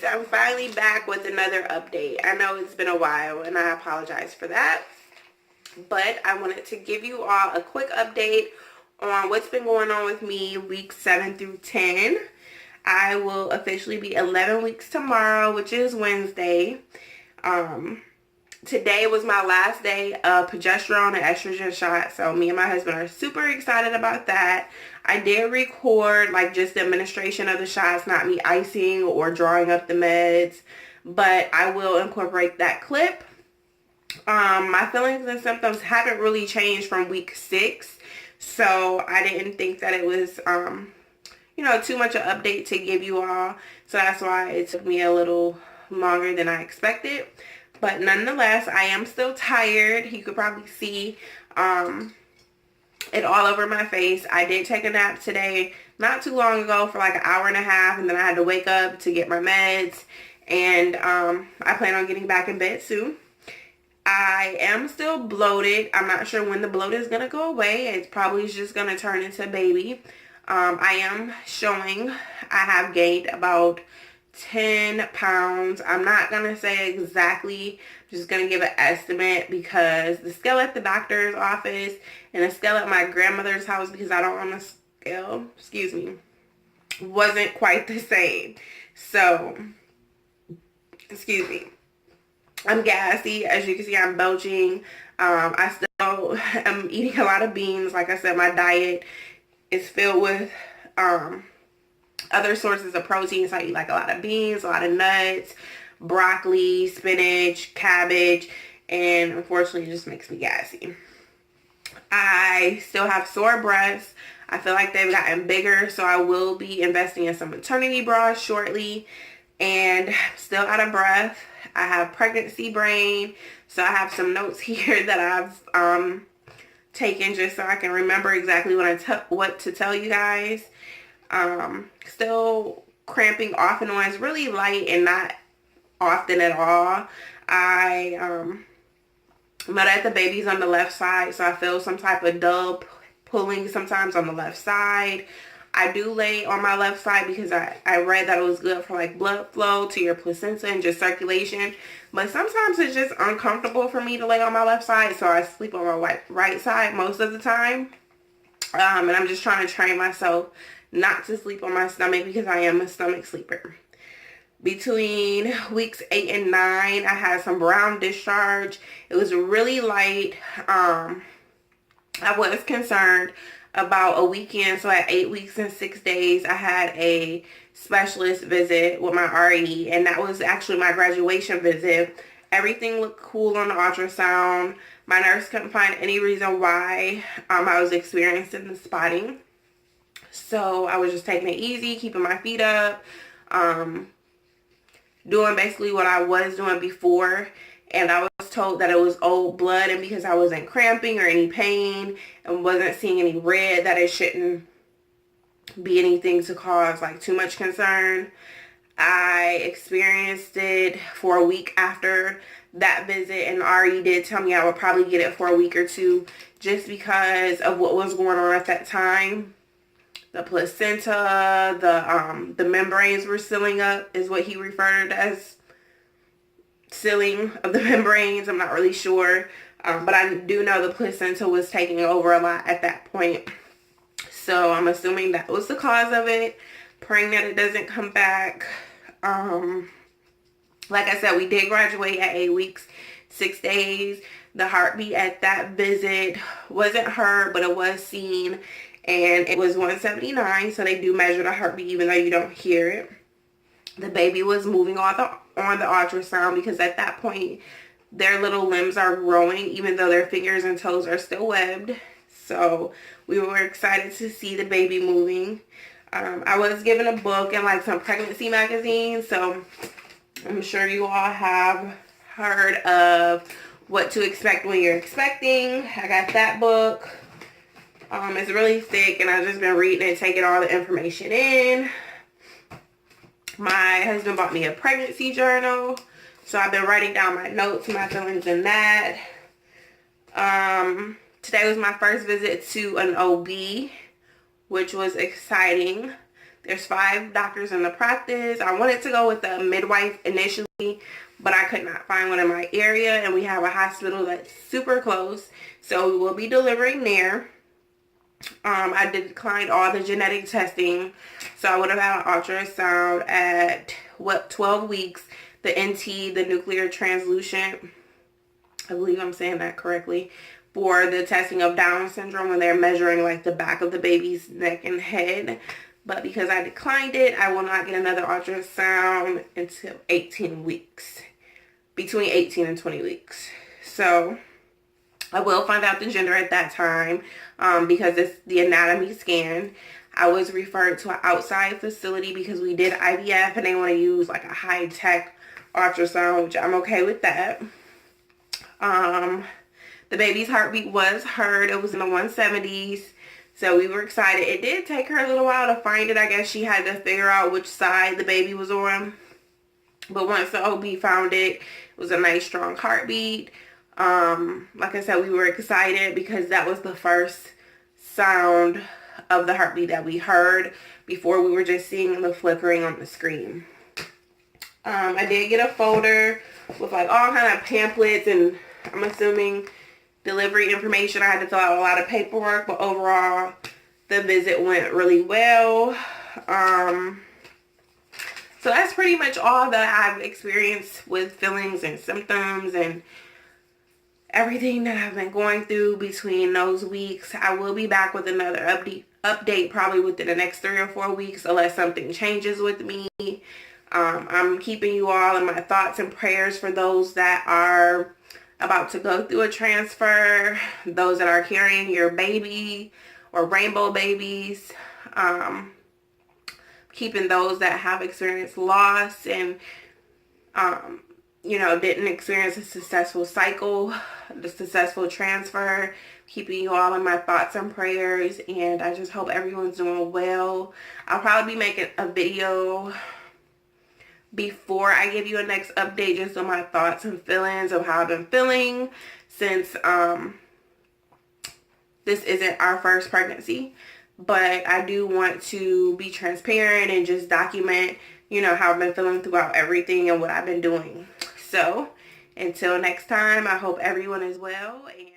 I'm finally back with another update. I know it's been a while and I apologize for that, but I wanted to give you all a quick update on what's been going on with me weeks 7 through 10. I will officially be 11 weeks tomorrow, which is Wednesday. Today was my last day of progesterone and estrogen shots, so me and my husband are super excited about that. I did record like just the administration of the shots, not me icing or drawing up the meds, but I will incorporate that clip. My feelings and symptoms haven't really changed from week 6, so I didn't think that it was too much an update to give you all, so that's why it took me a little longer than I expected. But nonetheless, I am still tired. You could probably see it all over my face. I did take a nap today, not too long ago, for like an hour and a half, and then I had to wake up to get my meds, and I plan on getting back in bed soon. I am still bloated. I'm not sure when the bloat is going to go away. It's probably just going to turn into a baby. I am showing I have gained about 10 pounds. I'm not going to say exactly. I'm just going to give an estimate because the scale at the doctor's office and the scale at my grandmother's house, because I don't own a scale, wasn't quite the same. So, I'm gassy. As you can see, I'm belching. I still am eating a lot of beans. Like I said, my diet is filled with other sources of protein. So I eat like a lot of beans, a lot of nuts, broccoli, spinach, cabbage, and unfortunately it just makes me gassy. I still have sore breasts. I feel like they've gotten bigger, so I will be investing in some maternity bras shortly. And still out of breath. I have pregnancy brain, so I have some notes here that I've taken just so I can remember exactly what to tell you guys. Still cramping off and on. It's really light and not often at all. But at the baby's on the left side, so I feel some type of dull pulling sometimes on the left side. I do lay on my left side because I read that it was good for like blood flow to your placenta and just circulation. But sometimes it's just uncomfortable for me to lay on my left side, so I sleep on my right side most of the time. And I'm just trying to train myself not to sleep on my stomach because I am a stomach sleeper. Between weeks 8 and 9, I had some brown discharge. It was really light. I was concerned about a weekend, so at 8 weeks and 6 days, I had a specialist visit with my RE, and that was actually my graduation visit. Everything looked cool on the ultrasound. My nurse couldn't find any reason why I was experiencing the spotting. So I was just taking it easy, keeping my feet up, doing basically what I was doing before. And I was told that it was old blood, and because I wasn't cramping or any pain and wasn't seeing any red, that it shouldn't be anything to cause like too much concern. I experienced it for a week after that visit, and RE did tell me I would probably get it for a week or two just because of what was going on at that time. The placenta, the membranes were sealing up, is what he referred as. Sealing of the membranes, I'm not really sure, but I do know the placenta was taking over a lot at that point, so I'm assuming that was the cause of it. Praying that it doesn't come back. Like I said, we did graduate at 8 weeks 6 days. The heartbeat at that visit wasn't heard, but it was seen, and it was 179, so they do measure the heartbeat even though you don't hear it. The baby was moving on the ultrasound because at that point their little limbs are growing even though their fingers and toes are still webbed. So we were excited to see the baby moving. I was given a book and like some pregnancy magazines, so I'm sure you all have heard of what to expect when you're expecting. I got that book. It's really thick and I've just been reading and taking all the information in. My husband bought me a pregnancy journal, so I've been writing down my notes, my feelings in that. Today was my first visit to an OB, which was exciting. There's 5 doctors in the practice. I wanted to go with a midwife initially, but I could not find one in my area, and we have a hospital that's super close, so we will be delivering there. I declined all the genetic testing, so I would have had an ultrasound at 12 weeks. The NT, the nuclear translucent, I believe I'm saying that correctly, for the testing of Down syndrome when they're measuring like the back of the baby's neck and head. But because I declined it, I will not get another ultrasound until 18 weeks, between 18 and 20 weeks. So I will find out the gender at that time because it's the anatomy scan. I was referred to an outside facility because we did IVF and they want to use like a high-tech ultrasound, which I'm okay with that. The baby's heartbeat was heard. It was in the 170s. So we were excited. It did take her a little while to find it. I guess she had to figure out which side the baby was on. But once the OB found it, it was a nice strong heartbeat. Like I said, we were excited because that was the first sound of the heartbeat that we heard. Before, we were just seeing the flickering on the screen. I did get a folder with like all kind of pamphlets and I'm assuming delivery information. I had to fill out a lot of paperwork, but overall the visit went really well. So that's pretty much all that I've experienced with feelings and symptoms and everything that I've been going through between those weeks. I will be back with another update probably within the next 3 or 4 weeks unless something changes with me. I'm keeping you all in my thoughts and prayers for those that are about to go through a transfer, those that are carrying your baby or rainbow babies, keeping those that have experienced loss and you know, didn't experience a successful cycle, the successful transfer, keeping you all in my thoughts and prayers. And I just hope everyone's doing well. I'll probably be making a video before I give you a next update just on my thoughts and feelings of how I've been feeling since this isn't our first pregnancy. But I do want to be transparent and just document, you know, how I've been feeling throughout everything and what I've been doing. So until next time, I hope everyone is well. And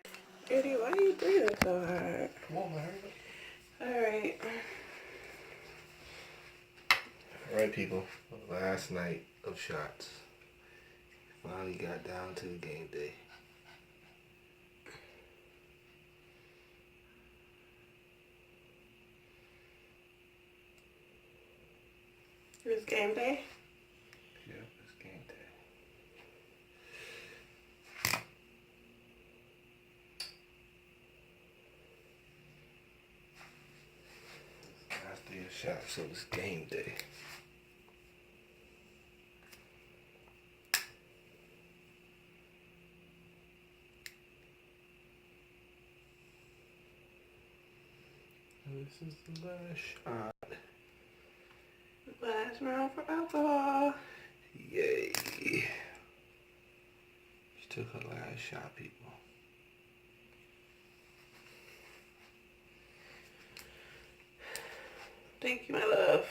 Judy, why are you breathing so hard? Come on, man. Alright. Alright, people. Last night of shots. Finally got down to the game day. It was game day? Yep, it's game day. Last day of shots, so it's game day. This is the last shot. Last round for alcohol. Yay. She took her last shot, people. Thank you, my love.